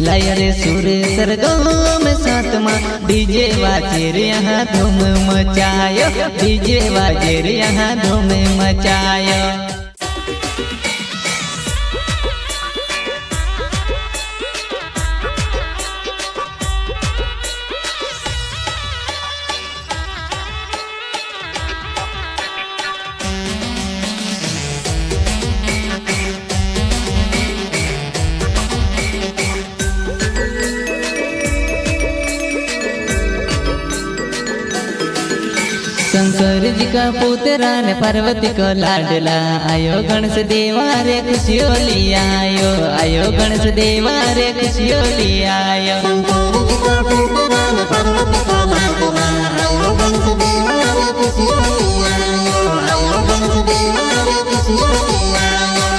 लाया रे सुर सरगम सातमा डीजे वाजे रे यहाँ धूम मचायो, डीजे वाजे रे यहाँ धूम मचायो। शंकर जी का पुत्रा ने पार्वती को लाडला आयो, गणेश देवा रे खुशियों लिया आयो, आयो गणेश देवा रे खुशियों लिया आयो। शंकर जी का पुत्रा ने पार्वती को लाडला आयो, गणेश देवा रे खुशियों लिया आयो, आयो गणेश देवा रे खुशियों लिया आयो।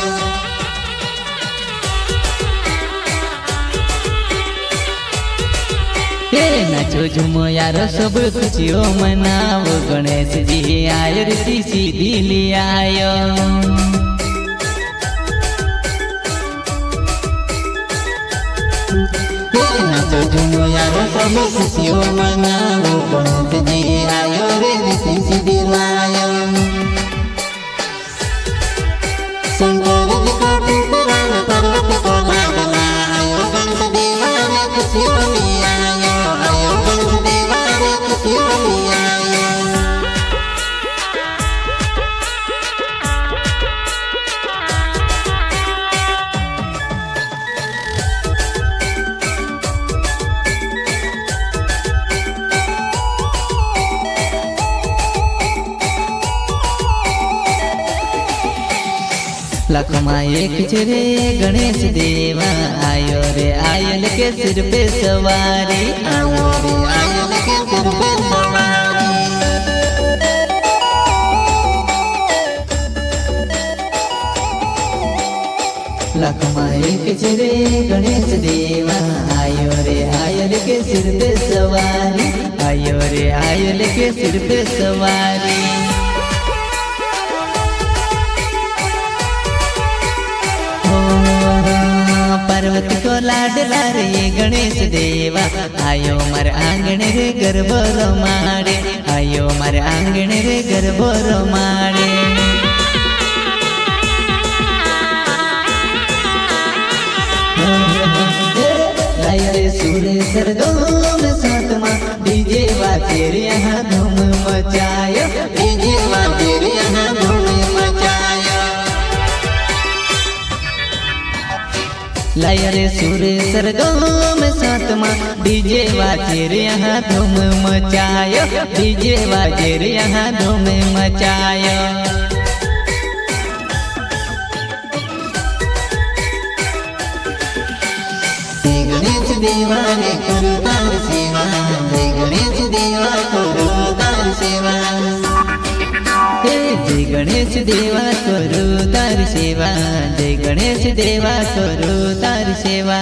नाचो झूमो यारो सब खुशियों मनाओ, गणेश जी आयो ऋषि सीधी ले आयो। नाचो झूमो यारो सब खुशियों मनाओ, गणेश जी आयो रे ऋषि सीधी लायो। शंकर जी का पुत्रा ने पार्वती को लाडला आयो, गणेश देवा रे खुशियों लिया आयो, आयो गणेश देवा रे खुशियों लिया आयो। लाखों में एक रे गणेश देवा आयो रे आयल के सिर पे सवारी, आयो रे आयल के सिर पे सवारी। लाखों में एक रे गणेश देवा आयो रे आयल के सिर पे सवारी, आयो रे आयल के सिर पे सवारी। पार्वती को लाडला रे गणेश देवा आयो मार आंगण रे गरबो मारे, आयो मार आंगण रे गरबो मारे। लाया रे सुर सरगम सातमा डीजे वाजे रे यहाँ धूम मचायो, डीजे वाजे रे यहाँ धूम मचायो। लाया रे सुर सरगम सातमा डीजे वाजे रे यहाँ धूम मचायो, डीजे वाजे रे यहाँ धूम मचायो। गणेश देवा रे करो तार सेवा, जय गणेश देवा करो तार सेवा। जय गणेश देवा करो तार सेवा, जय गणेश देवा करो तार सेवा।